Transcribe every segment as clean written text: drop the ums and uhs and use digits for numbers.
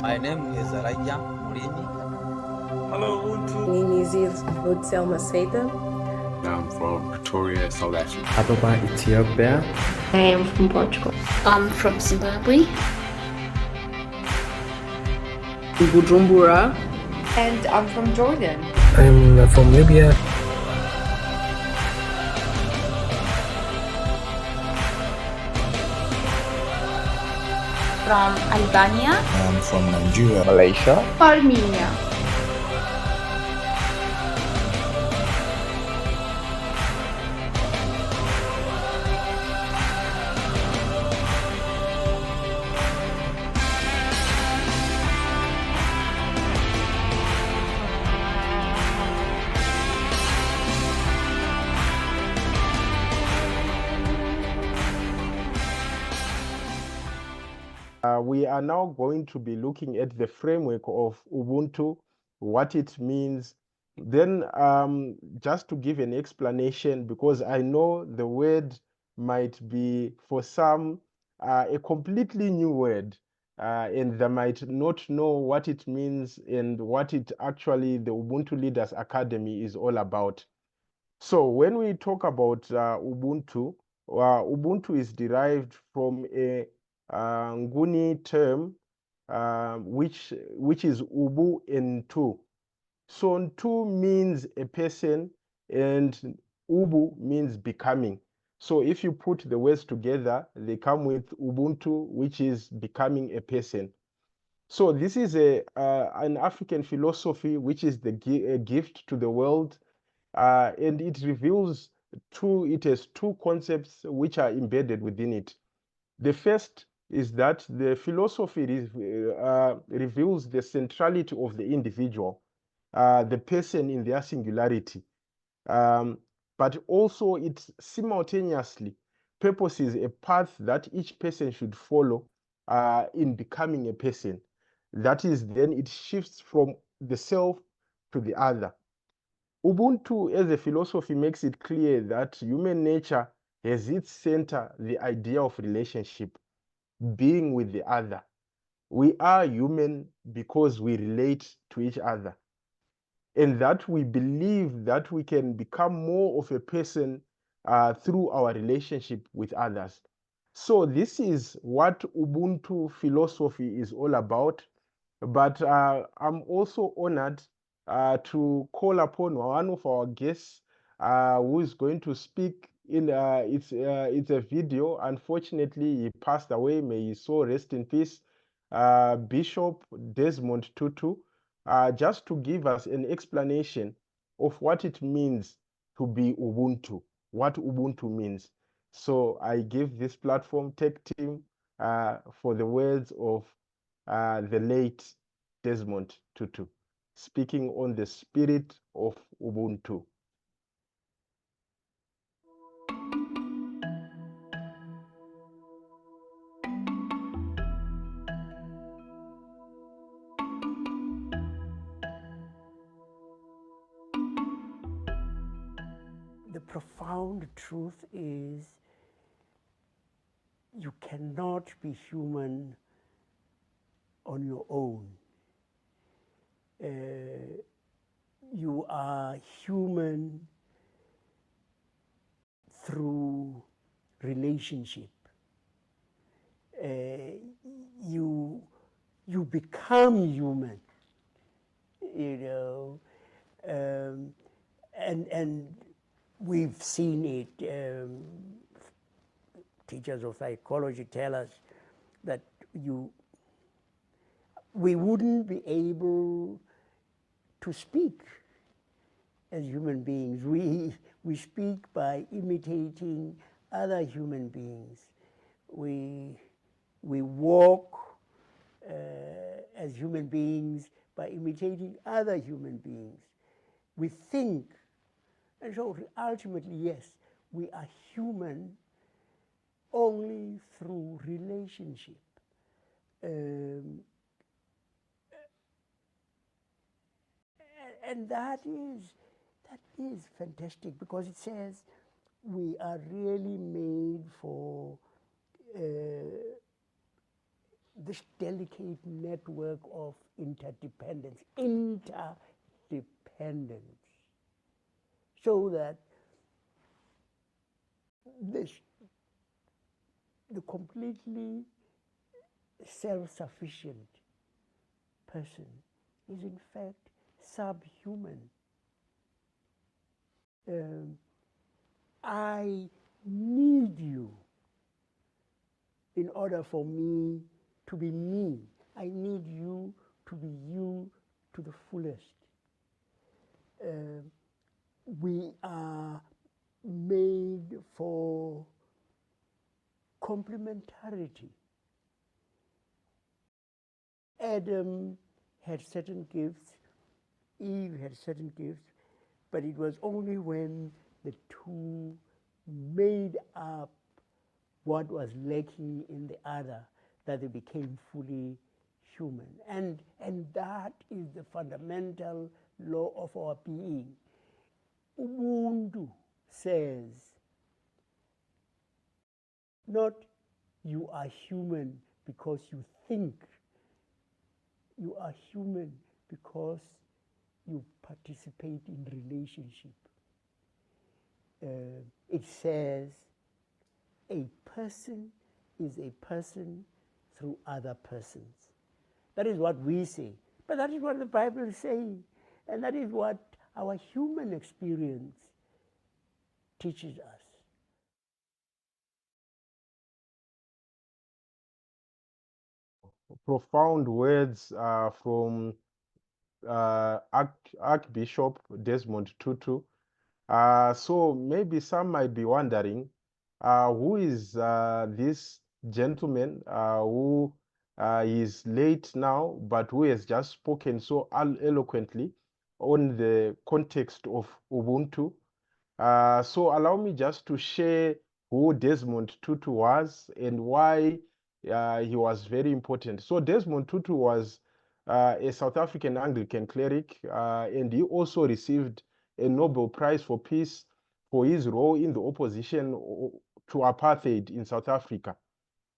My name is Raja Murini. Hello, Ubuntu. My name is Selma Seita. I'm from Pretoria, South Africa. Ababa, Ethiopia. I am from Portugal. I'm from Zimbabwe. Bujumbura. And I'm from Jordan. I'm from Libya. From Albania. I'm from Nigeria. Malaysia. Armenia. We are now going to be looking at the framework of Ubuntu, what it means. Then just to give an explanation, because I know the word might be for some a completely new word, and they might not know what it means and what it actually the Ubuntu Leaders Academy is all about. So when we talk about Ubuntu, Ubuntu is derived from a Nguni term, which is Ubu and Tu. So Ntu means a person and Ubu means becoming. So if you put the words together, they come with Ubuntu, which is becoming a person. So this is an African philosophy, which is a gift to the world, and it reveals it has two concepts which are embedded within it. The first is that the philosophy reveals the centrality of the individual, the person in their singularity. But also it simultaneously purposes a path that each person should follow in becoming a person. That is, then it shifts from the self to the other. Ubuntu as a philosophy makes it clear that human nature has its center the idea of relationship, being with the other. We are human because we relate to each other, and that we believe that we can become more of a person through our relationship with others. So this is what Ubuntu philosophy is all about. But I'm also honored to call upon one of our guests who is going to speak in it's a video. Unfortunately, he passed away. May his soul rest in peace. Bishop Desmond Tutu, just to give us an explanation of what it means to be Ubuntu, what Ubuntu means. So I give this platform tech team for the words of the late Desmond Tutu, speaking on the spirit of Ubuntu. The profound truth is you cannot be human on your own. You are human through relationship. You become human, and we've seen it. Teachers of psychology tell us that we wouldn't be able to speak as human beings. We speak by imitating other human beings. We walk as human beings by imitating other human beings. We think, and so ultimately, yes, we are human only through relationship. And that is fantastic, because it says we are really made for this delicate network of interdependence, so that the completely self-sufficient person is in fact subhuman. I need you in order for me to be me. I need you to be you to the fullest. We are made for complementarity. Adam had certain gifts, Eve had certain gifts, but it was only when the two made up what was lacking in the other that they became fully human. And that is the fundamental law of our being. Ubuntu says, not you are human because you think. You are human because you participate in relationship. It says a person is a person through other persons. That is what we say, but that is what the Bible is saying, and that is what our human experience teaches us. Profound words from Archbishop Desmond Tutu. So maybe some might be wondering, who is this gentleman who is late now, but who has just spoken so eloquently on the context of Ubuntu? So allow me just to share who Desmond Tutu was and why he was very important. So Desmond Tutu was a South African Anglican cleric, and he also received a Nobel Prize for Peace for his role in the opposition to apartheid in South Africa.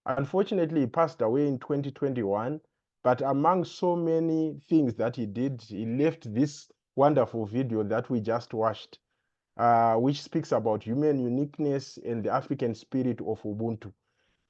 Unfortunately, he passed away in 2021, but among so many things that he did, he left this wonderful video that we just watched, which speaks about human uniqueness and the African spirit of Ubuntu.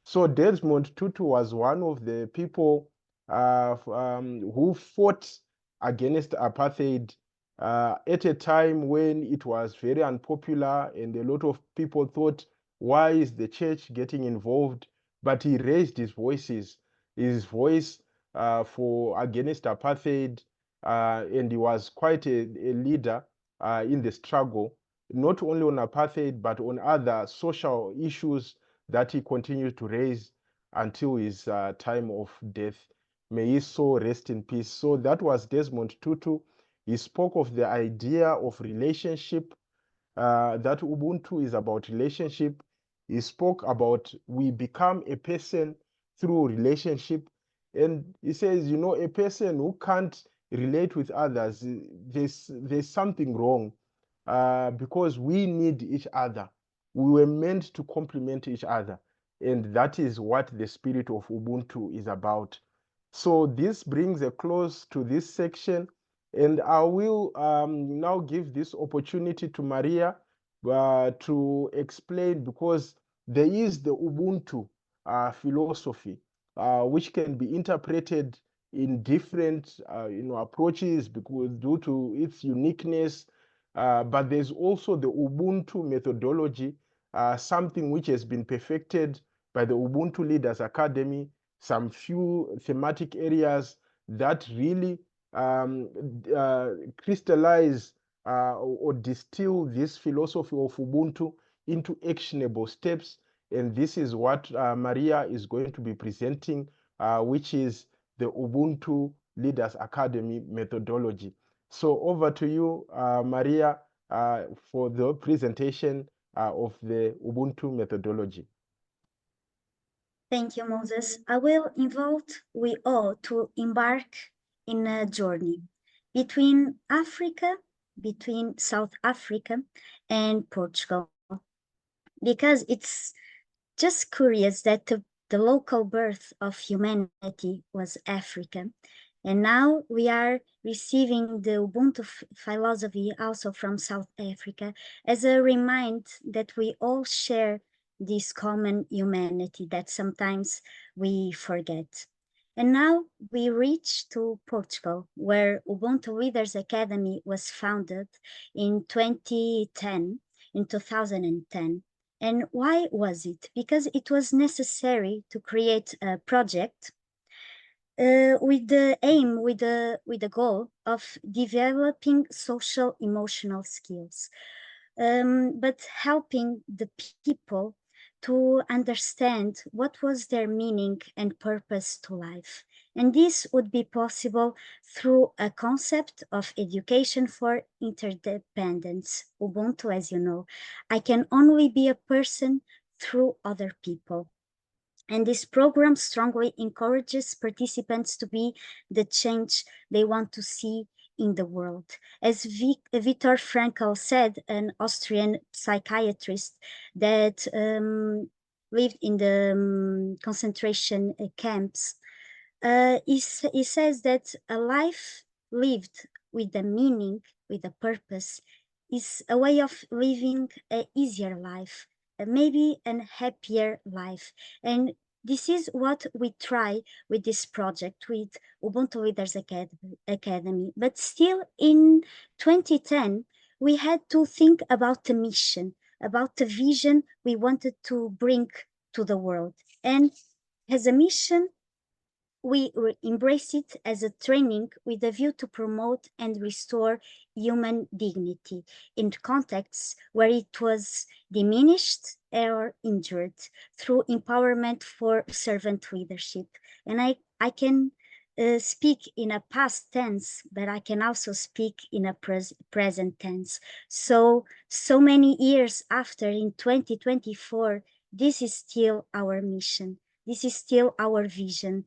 So Desmond Tutu was one of the people who fought against apartheid at a time when it was very unpopular and a lot of people thought, why is the church getting involved? But he raised his voice for against apartheid, and he was quite a leader in the struggle, not only on apartheid, but on other social issues that he continued to raise until his time of death. May his soul rest in peace. So that was Desmond Tutu. He spoke of the idea of relationship, that Ubuntu is about relationship. He spoke about we become a person through relationship. And he says, you know, a person who can't relate with others, there's something wrong, because we need each other. We were meant to complement each other. And that is what the spirit of Ubuntu is about. So this brings a close to this section. And I will now give this opportunity to Maria to explain, because there is the Ubuntu philosophy, which can be interpreted in different approaches because due to its uniqueness. But there's also the Ubuntu methodology, something which has been perfected by the Ubuntu Leaders Academy, some few thematic areas that really crystallize or distill this philosophy of Ubuntu into actionable steps. And this is what Maria is going to be presenting, which is the Ubuntu Leaders Academy methodology. So over to you, Maria, for the presentation of the Ubuntu methodology. Thank you, Moses. I will invite we all to embark in a journey between Africa, between South Africa and Portugal, because it's just curious that the the local birth of humanity was Africa. And now we are receiving the Ubuntu philosophy also from South Africa as a reminder that we all share this common humanity that sometimes we forget. And now we reach to Portugal, where Ubuntu Leaders Academy was founded in 2010, in 2010. And why was it? Because it was necessary to create a project with the aim, with the goal of developing social emotional skills, but helping the people to understand what was their meaning and purpose to life. And this would be possible through a concept of education for interdependence. Ubuntu, as you know, I can only be a person through other people. And this program strongly encourages participants to be the change they want to see in the world. As Viktor Frankl said, an Austrian psychiatrist that lived in the concentration camps, he says that a life lived with a meaning, with a purpose, is a way of living an easier life, maybe a happier life. And this is what we try with this project, with Ubuntu Leaders Academy. But still in 2010, we had to think about the mission, about the vision we wanted to bring to the world. And as a mission, we embrace it as a training with a view to promote and restore human dignity in contexts where it was diminished or injured through empowerment for servant leadership. And I can speak in a past tense, but I can also speak in a present tense. So many years after, in 2024, this is still our mission. This is still our vision,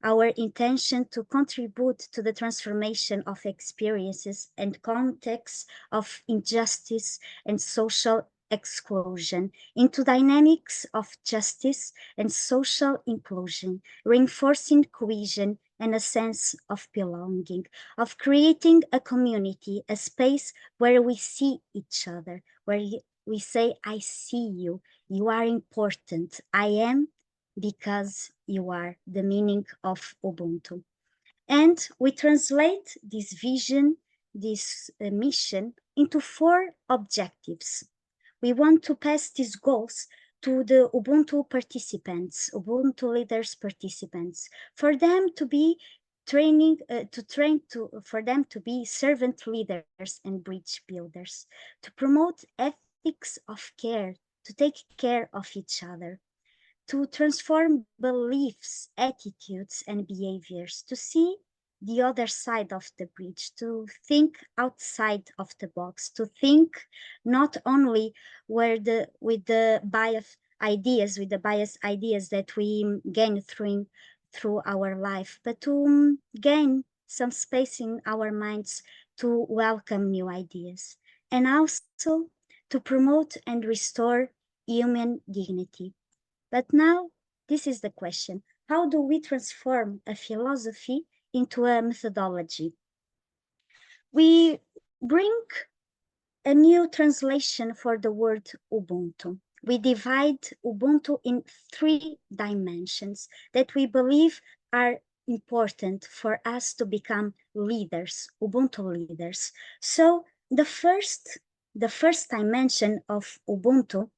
our intention to contribute to the transformation of experiences and contexts of injustice and social exclusion into dynamics of justice and social inclusion, reinforcing cohesion and a sense of belonging, of creating a community, a space where we see each other, where we say, I see you, you are important, I am because you are the meaning of Ubuntu. And we translate this vision, this mission into 4 objectives. We want to pass these goals to the Ubuntu participants, Ubuntu leaders participants, for them to be for them to be servant leaders and bridge builders, to promote ethics of care, to take care of each other, to transform beliefs, attitudes, and behaviors, to see the other side of the bridge, to think outside of the box, to think not only with the biased ideas that we gain through our life, but to gain some space in our minds to welcome new ideas, and also to promote and restore human dignity. But now, this is the question. How do we transform a philosophy into a methodology? We bring a new translation for the word Ubuntu. We divide Ubuntu in 3 dimensions that we believe are important for us to become leaders, Ubuntu leaders. So the first dimension of Ubuntu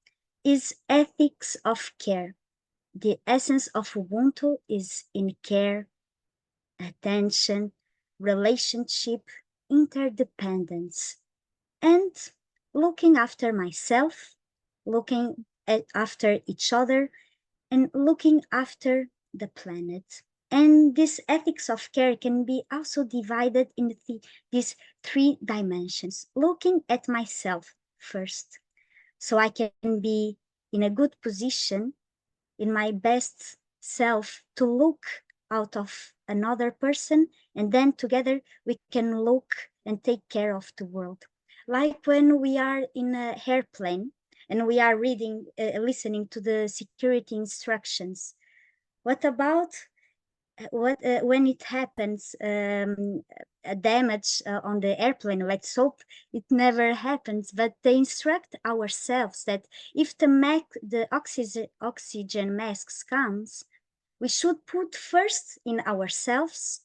is ethics of care. The essence of Ubuntu is in care, attention, relationship, interdependence, and looking after myself, looking after each other, and looking after the planet. And this ethics of care can be also divided in these 3 dimensions. Looking at myself first, so I can be in a good position, in my best self, to look out of another person, and then together we can look and take care of the world. Like when we are in an airplane and we are listening to the security instructions, What about when it happens, a damage on the airplane? Let's hope it never happens, but they instruct ourselves that if the oxygen masks comes, we should put first in ourselves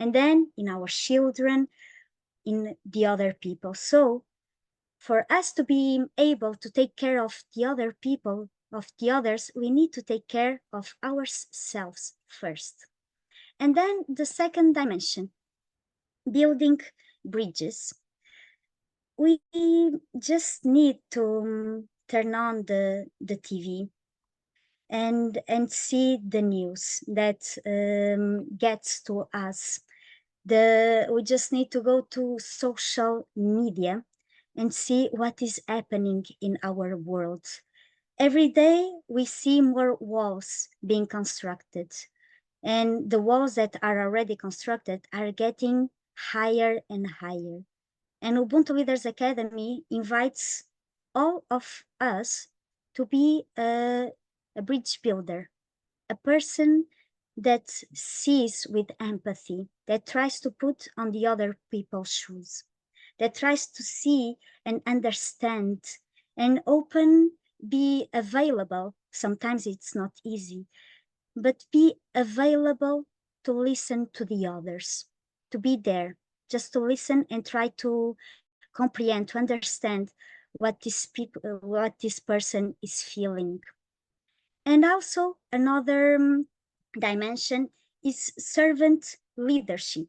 and then in our children, in the other people. So for us to be able to take care of the other people, of the others, we need to take care of ourselves first. And then the second dimension, building bridges. We just need to turn on the TV and see the news that gets to us. We just need to go to social media and see what is happening in our world. Every day we see more walls being constructed, and the walls that are already constructed are getting higher and higher. And Ubuntu Leaders Academy invites all of us to be a bridge builder, a person that sees with empathy, that tries to put on the other people's shoes, that tries to see and understand and be available. Sometimes it's not easy, but be available to listen to the others, to be there, just to listen and try to comprehend, to understand what this person is feeling. And also another dimension is servant leadership.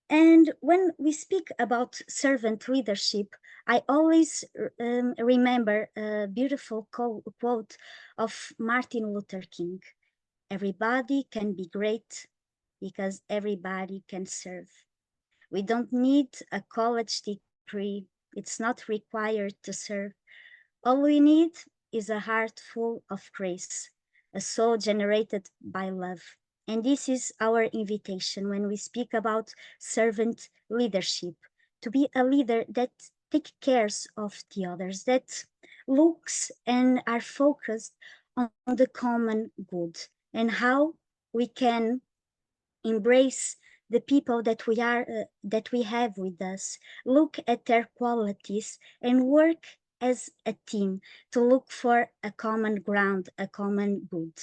And when we speak about servant leadership, I always remember a beautiful quote of Martin Luther King. Everybody can be great because everybody can serve. We don't need a college degree. It's not required to serve. All we need is a heart full of grace, a soul generated by love. And this is our invitation when we speak about servant leadership, to be a leader that takes care of the others, that looks and are focused on the common good and how we can embrace the people that we have with us, look at their qualities and work as a team to look for a common ground, a common good.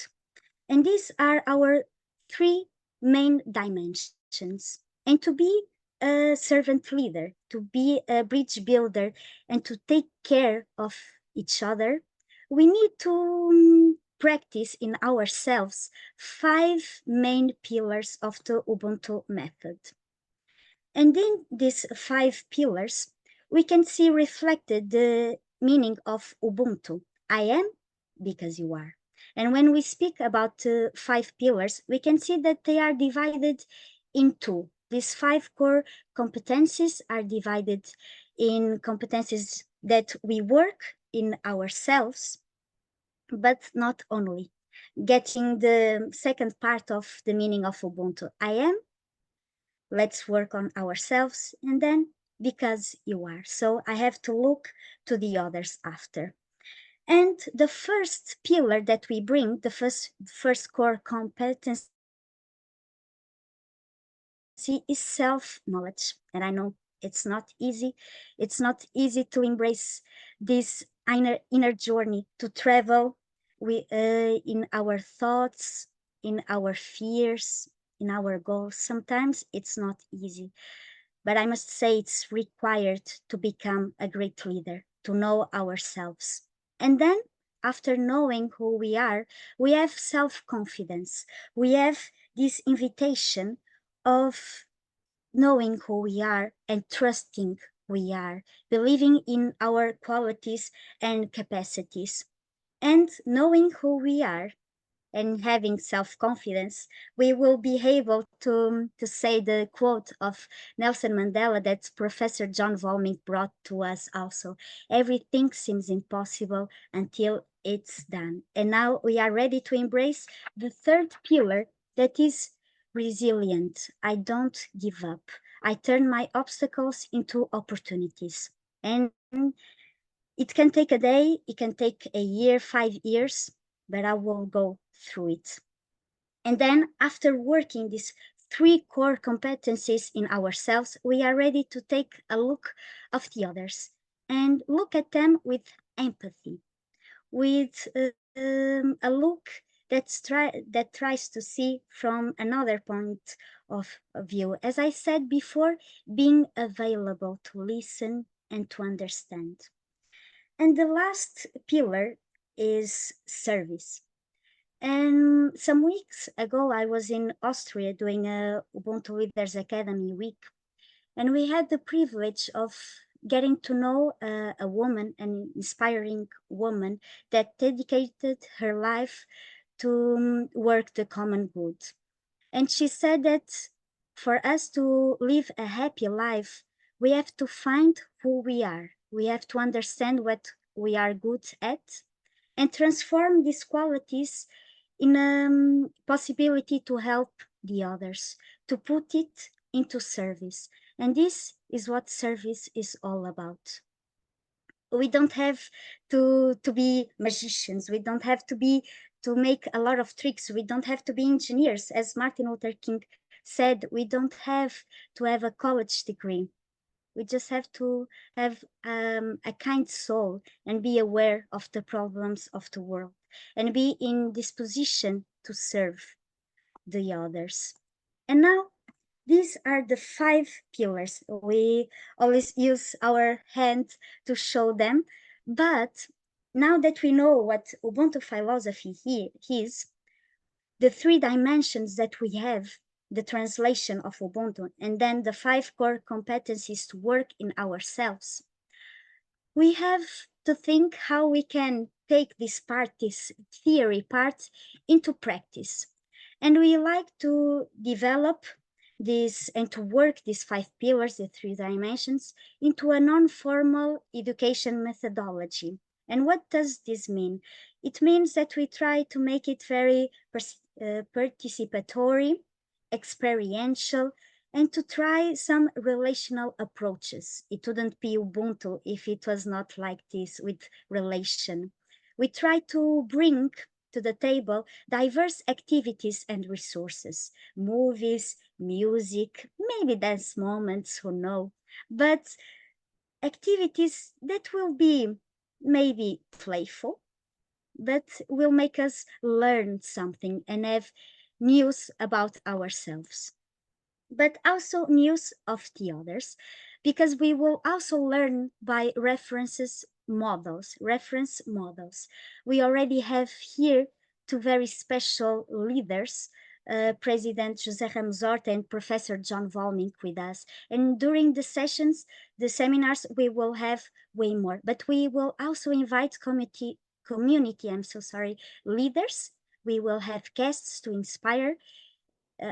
And these are our three main dimensions. And to be a servant leader, to be a bridge builder, and to take care of each other, we need to practice in ourselves 5 main pillars of the Ubuntu method. And in these 5 pillars, we can see reflected the meaning of Ubuntu. I am because you are. And when we speak about 5 pillars, we can see that they are divided into these 5 core competencies are divided in competencies that we work in ourselves, but not only. Getting the second part of the meaning of Ubuntu, I am, let's work on ourselves, and then because you are. So I have to look to the others after. And the first pillar that we bring, the first core competency is self-knowledge. And I know it's not easy. It's not easy to embrace this inner journey, to travel in our thoughts, in our fears, in our goals. Sometimes it's not easy, but I must say it's required to become a great leader, to know ourselves. And then after knowing who we are, we have self-confidence. We have this invitation of knowing who we are and trusting we are, believing in our qualities and capacities. And knowing who we are and having self-confidence, we will be able to say the quote of Nelson Mandela that Professor John Volming brought to us also. Everything seems impossible until it's done. And now we are ready to embrace the third pillar, that is resilient. I don't give up. I turn my obstacles into opportunities. And it can take a day, it can take a year, 5 years, but I will go through it. And then after working these 3 core competencies in ourselves, we are ready to take a look of the others and look at them with empathy, with a look that tries to see from another point of view. As I said before, being available to listen and to understand. And the last pillar is service. And some weeks ago, I was in Austria doing a Ubuntu Leaders Academy week, and we had the privilege of getting to know a woman, an inspiring woman that dedicated her life to work the common good. And she said that for us to live a happy life, we have to find who we are. We have to understand what we are good at and transform these qualities in a possibility to help the others, to put it into service. And this is what service is all about. We don't have to be magicians. We don't have to make a lot of tricks. We don't have to be engineers. As Martin Luther King said, we don't have to have a college degree. We just have to have a kind soul and be aware of the problems of the world and be in disposition to serve the others. And now, these are the 5 pillars. We always use our hand to show them, but now that we know what Ubuntu philosophy is, the 3 dimensions that we have, the translation of Ubuntu, and then the 5 core competencies to work in ourselves, we have to think how we can take this theory part into practice. And we like to develop this and to work these 5 pillars, the 3 dimensions, into a non-formal education methodology. And what does this mean? It means that we try to make it very participatory, experiential, and to try some relational approaches. It wouldn't be Ubuntu if it was not like this with relation. We try to bring to the table diverse activities and resources, movies, music, maybe dance moments, who know, but activities that will be maybe playful, but will make us learn something and have news about ourselves, but also news of the others, because we will also learn by reference models. We already have here 2 very special leaders, President José Ramos Horta and Professor John Volmink with us. And during the sessions, the seminars, we will have way more, but we will also invite community leaders. We will have guests to inspire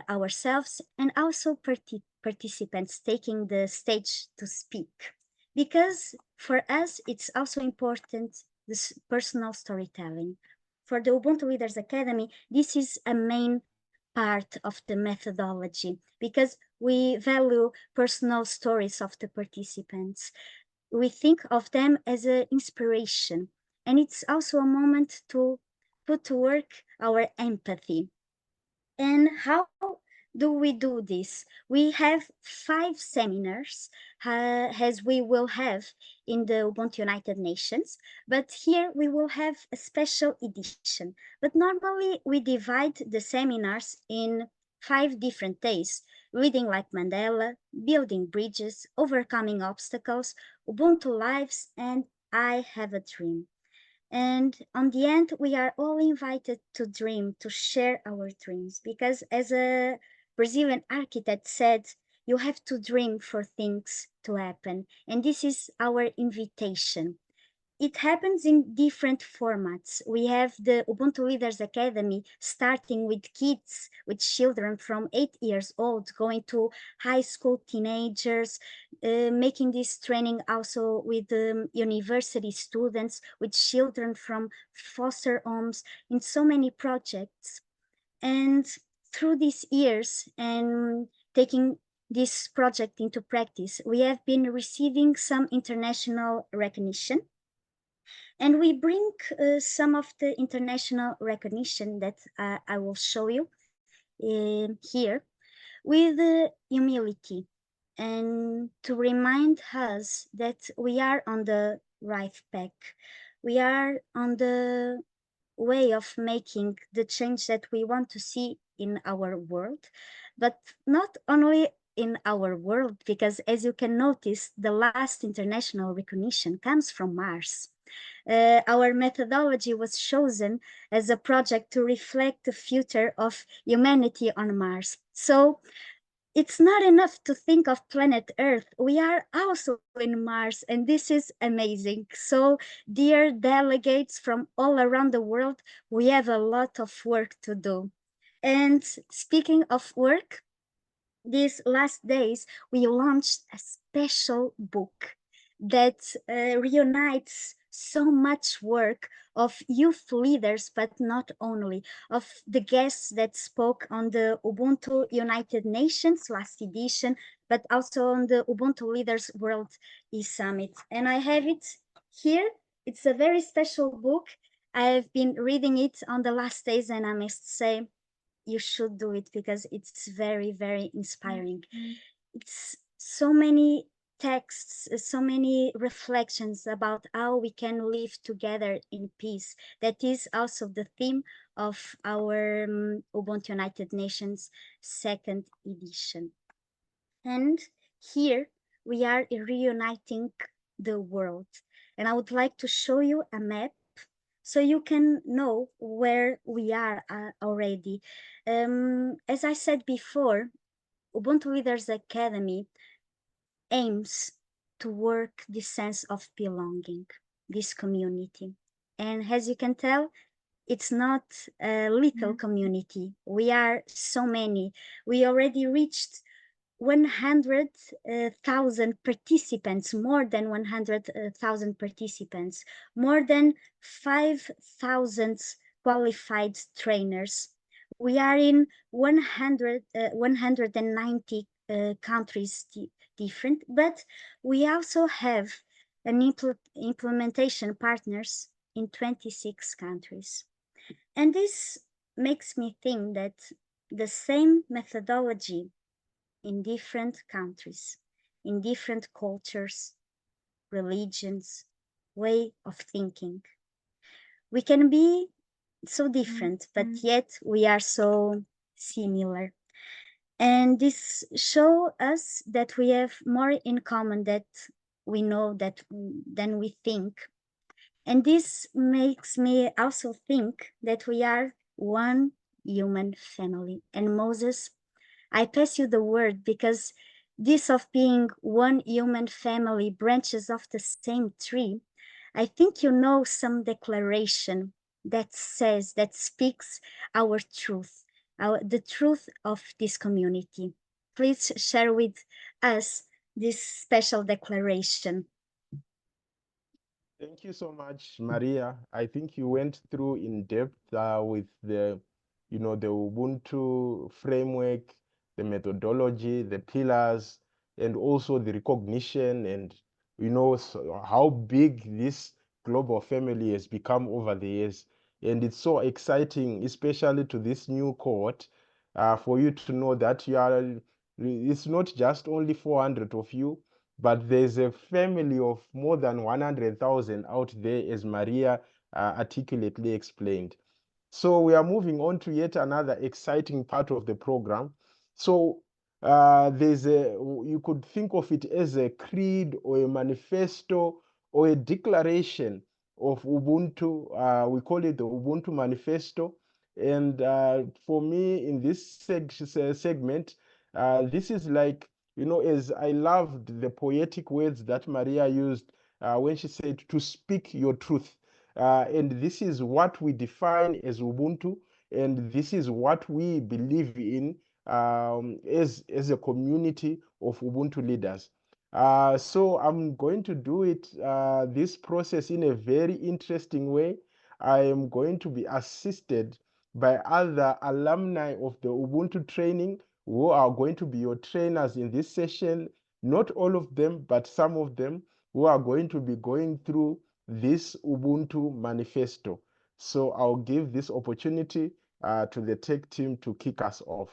ourselves, and also participants taking the stage to speak. Because for us, it's also important, this personal storytelling. For the Ubuntu Leaders Academy, this is a main part of the methodology, because we value personal stories of the participants. We think of them as an inspiration, and it's also a moment to put to work our empathy. And how do we do this? We have 5 seminars, as we will have in the Ubuntu United Nations, but here we will have a special edition. But normally we divide the seminars in 5 different days: reading like Mandela, building bridges, overcoming obstacles, Ubuntu lives, and I have a dream. And on the end, we are all invited to dream, to share our dreams, because as a Brazilian architect said, you have to dream for things to happen. And this is our invitation. It happens in different formats. We have the Ubuntu Leaders Academy starting with kids, with children from 8 years old, going to high school teenagers, making this training also with university students, with children from foster homes, in so many projects. And through these years and taking this project into practice, we have been receiving some international recognition. And we bring some of the international recognition that I will show you. here with humility and to remind us that we are on the right path. We are on the way of making the change that we want to see in our world, but not only in our world, because as you can notice, the last international recognition comes from Mars. Our methodology was chosen as a project to reflect the future of humanity on Mars. So it's not enough to think of planet Earth. We are also in Mars, and this is amazing. So, dear delegates from all around the world, we have a lot of work to do. And speaking of work, these last days, we launched a special book that reunites so much work of youth leaders, but not only, of the guests that spoke on the Ubuntu United Nations last edition, but also on the Ubuntu Leaders World e-Summit. And I have it here. It's a very special book. I've been reading it on the last days, and I must say, you should do it because it's very, very inspiring. It's so many texts, so many reflections about how we can live together in peace. That is also the theme of our Ubuntu United Nations second edition. And here we are reuniting the world. And I would like to show you a map so you can know where we are already. As I said before, Ubuntu Leaders Academy aims to work this sense of belonging, this community. And as you can tell, it's not a little community. We are so many. We already reached 100,000 participants, more than 100,000 participants, more than 5,000 qualified trainers. We are in 190 countries different, but we also have an implementation partners in 26 countries. And this makes me think that the same methodology in different countries, in different cultures, religions, way of thinking. We can be so different, but yet we are so similar. And this shows us that we have more in common that we know that than we think. And this makes me also think that we are one human family. And Moses, I pass you the word because this of being one human family, branches of the same tree, I think you know some declaration that says, that speaks our truth, the truth of this community. Please share with us this special declaration. Thank you so much, Maria. I think you went through in depth with the, the Ubuntu framework, the methodology, the pillars, and also the recognition, and how big this global family has become over the years. And it's so exciting, especially to this new cohort, for you to know that it's not just only 400 of you, but there's a family of more than 100,000 out there, as Maria articulately explained. So we are moving on to yet another exciting part of the program. So you could think of it as a creed or a manifesto or a declaration of Ubuntu. We call it the Ubuntu Manifesto. And for me, in this segment, this is like, as I loved the poetic words that Maria used when she said, to speak your truth. And this is what we define as Ubuntu, and this is what we believe in as a community of Ubuntu leaders. So I'm going to do this process in a very interesting way. I am going to be assisted by other alumni of the Ubuntu training who are going to be your trainers in this session. Not all of them, but some of them who are going to be going through this Ubuntu manifesto. So I'll give this opportunity to the tech team to kick us off.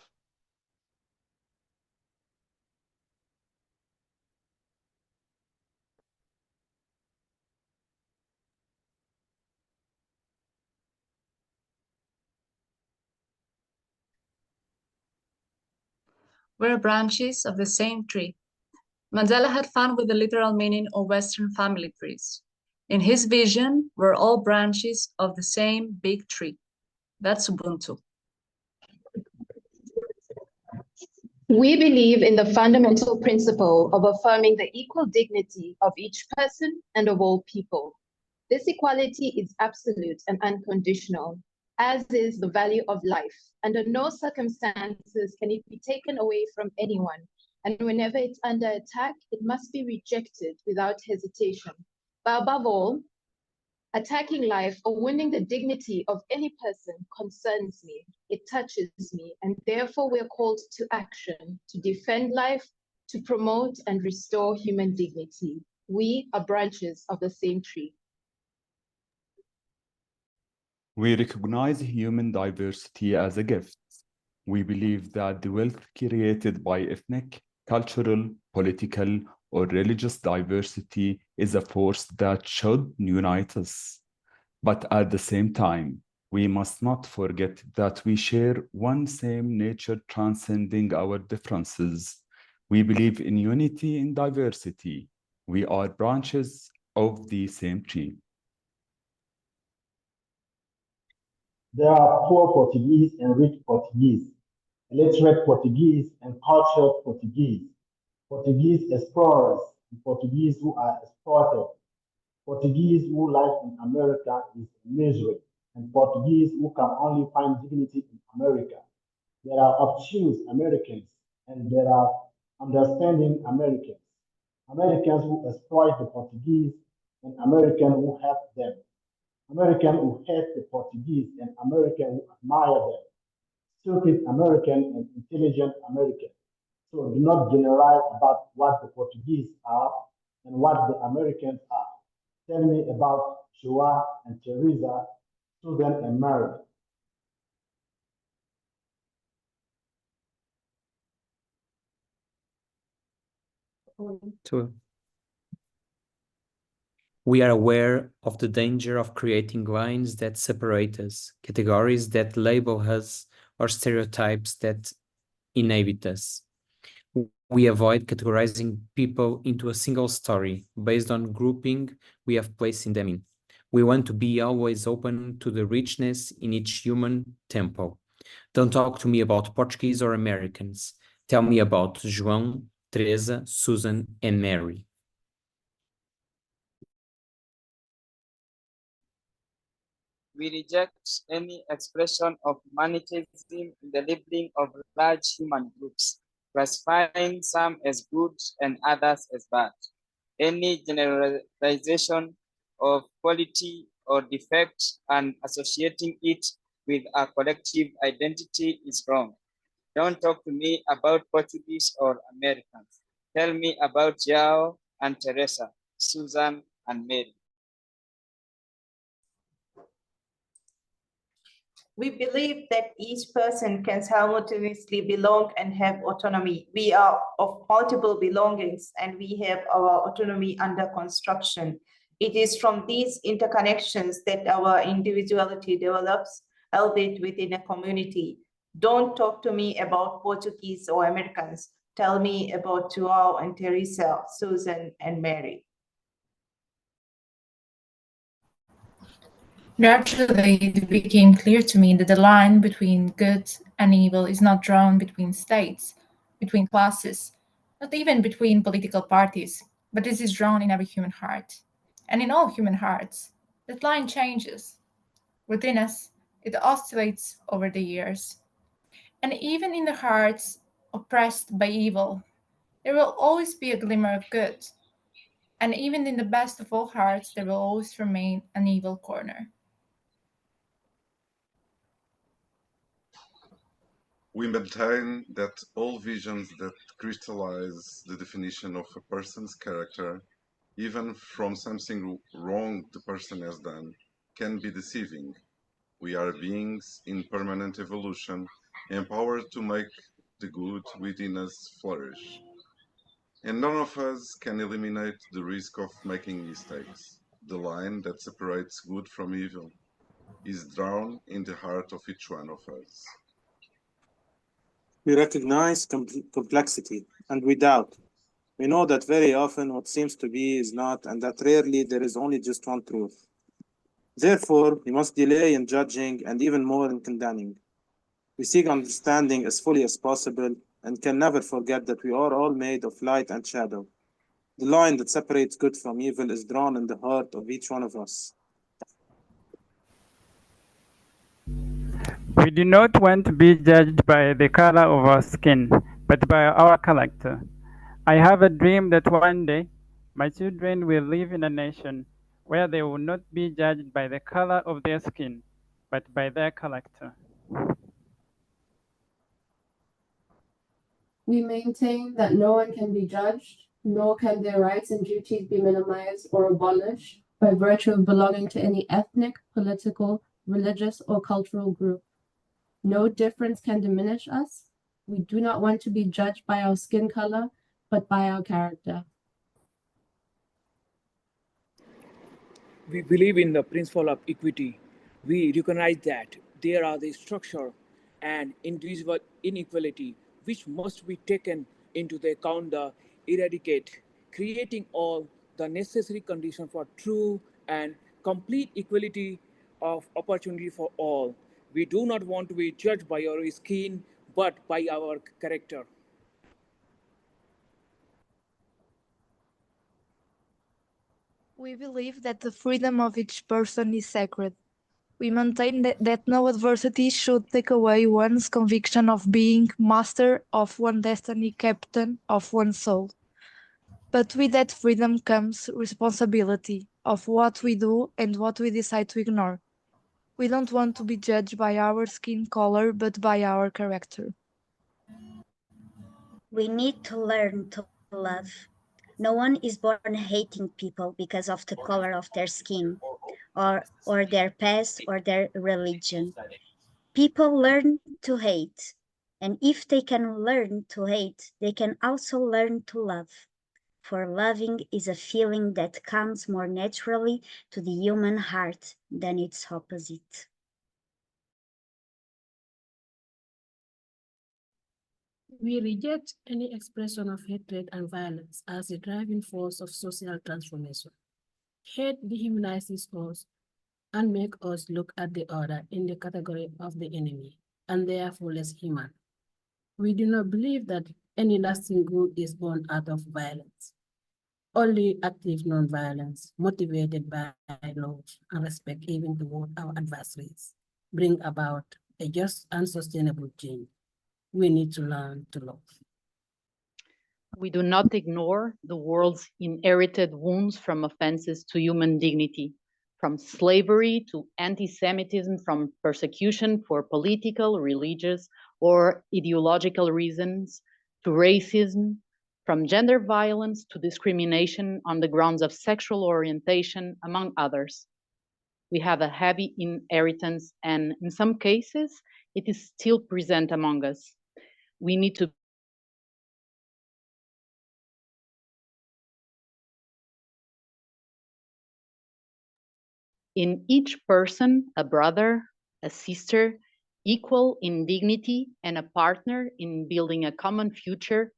We're branches of the same tree. Mandela had fun with the literal meaning of Western family trees. In his vision, we're all branches of the same big tree. That's Ubuntu. We believe in the fundamental principle of affirming the equal dignity of each person and of all people. This equality is absolute and unconditional, as is the value of life. Under no circumstances can it be taken away from anyone, and whenever it's under attack, it must be rejected without hesitation. But above all, attacking life or wounding the dignity of any person concerns me, it touches me, and therefore we're called to action, to defend life, to promote and restore human dignity. We are branches of the same tree. We recognize human diversity as a gift. We believe that the wealth created by ethnic, cultural, political, or religious diversity is a force that should unite us. But at the same time, we must not forget that we share one same nature transcending our differences. We believe in unity in diversity. We are branches of the same tree. There are poor Portuguese and rich Portuguese, illiterate Portuguese and cultured Portuguese, Portuguese explorers and Portuguese who are exploited, Portuguese who life in America is misery, and Portuguese who can only find dignity in America. There are obtuse Americans and there are understanding Americans, Americans who exploit the Portuguese and Americans who help them. American who hate the Portuguese and American who admire them, stupid American and intelligent American. So do not generalize about what the Portuguese are and what the Americans are. Tell me about Joa and Teresa, Susan and Mary. Two. We are aware of the danger of creating lines that separate us, categories that label us, or stereotypes that inhibit us. We avoid categorizing people into a single story based on grouping we have placed them in. We want to be always open to the richness in each human tempo. Don't talk to me about Portuguese or Americans. Tell me about João, Teresa, Susan, and Mary. We reject any expression of humanitism in the labeling of large human groups, classifying some as good and others as bad. Any generalization of quality or defect and associating it with a collective identity is wrong. Don't talk to me about Portuguese or Americans. Tell me about João and Teresa, Susan and Mary. We believe that each person can simultaneously belong and have autonomy. We are of multiple belongings and we have our autonomy under construction. It is from these interconnections that our individuality develops, albeit within a community. Don't talk to me about Portuguese or Americans. Tell me about Joao and Teresa, Susan and Mary. Gradually, it became clear to me that the line between good and evil is not drawn between states, between classes, not even between political parties, but this is drawn in every human heart. And in all human hearts, that line changes. Within us, it oscillates over the years. And even in the hearts oppressed by evil, there will always be a glimmer of good. And even in the best of all hearts, there will always remain an evil corner. We maintain that all visions that crystallize the definition of a person's character, even from something wrong the person has done, can be deceiving. We are beings in permanent evolution, empowered to make the good within us flourish. And none of us can eliminate the risk of making mistakes. The line that separates good from evil is drawn in the heart of each one of us. We recognize complexity, and we doubt. We know that very often what seems to be is not, and that rarely there is only just one truth. Therefore, we must delay in judging and even more in condemning. We seek understanding as fully as possible and can never forget that we are all made of light and shadow. The line that separates good from evil is drawn in the heart of each one of us. We do not want to be judged by the color of our skin, but by our character. I have a dream that one day my children will live in a nation where they will not be judged by the color of their skin, but by their character. We maintain that no one can be judged, nor can their rights and duties be minimized or abolished by virtue of belonging to any ethnic, political, religious, or cultural group. No difference can diminish us. We do not want to be judged by our skin color, but by our character. We believe in the principle of equity. We recognize that there are the structure and individual inequality which must be taken into the account to eradicate, creating all the necessary conditions for true and complete equality of opportunity for all. We do not want to be judged by our skin, but by our character. We believe that the freedom of each person is sacred. We maintain that no adversity should take away one's conviction of being master of one destiny, captain of one's soul. But with that freedom comes responsibility of what we do and what we decide to ignore. We don't want to be judged by our skin color, but by our character. We need to learn to love. No one is born hating people because of the color of their skin, or their past, or their religion. People learn to hate, and if they can learn to hate, they can also learn to love. For loving is a feeling that comes more naturally to the human heart than its opposite. We reject any expression of hatred and violence as the driving force of social transformation. Hate dehumanizes us and makes us look at the other in the category of the enemy, and therefore less human. We do not believe that any lasting good is born out of violence. Only active non-violence, motivated by love and respect even toward our adversaries, bring about a just and sustainable change. We need to learn to love. We do not ignore the world's inherited wounds from offenses to human dignity, from slavery to anti-Semitism, from persecution for political, religious, or ideological reasons, to racism, from gender violence to discrimination on the grounds of sexual orientation, among others. We have a heavy inheritance, and in some cases, it is still present among us. We need to in each person, a brother, a sister, equal in dignity and a partner in building a common future,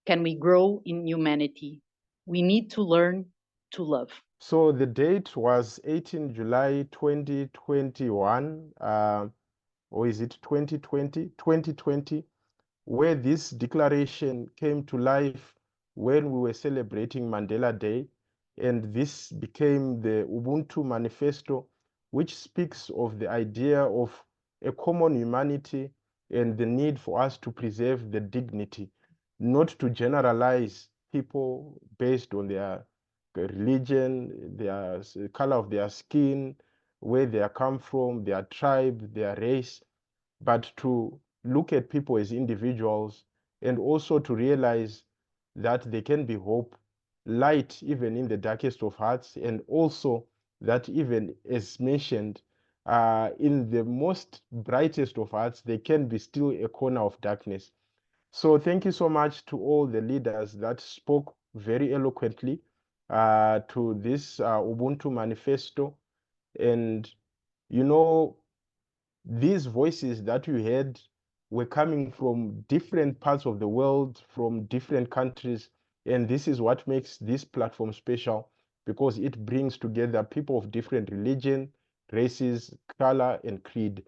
can we grow in humanity. We need to learn to love. So the date was 18 July 2021, or is it 2020? 2020, where this declaration came to life when we were celebrating Mandela Day. And this became the Ubuntu Manifesto, which speaks of the idea of a common humanity and the need for us to preserve the dignity, not to generalize people based on their religion, their color of their skin, where they come from, their tribe, their race, but to look at people as individuals and also to realize that there can be hope, light even in the darkest of hearts, and also that even as mentioned, in the most brightest of hearts, there can be still a corner of darkness. So thank you so much to all the leaders that spoke very eloquently to this Ubuntu manifesto. And, you know, these voices that you heard were coming from different parts of the world, from different countries. And this is what makes this platform special, because it brings together people of different religion, races, color, and creed.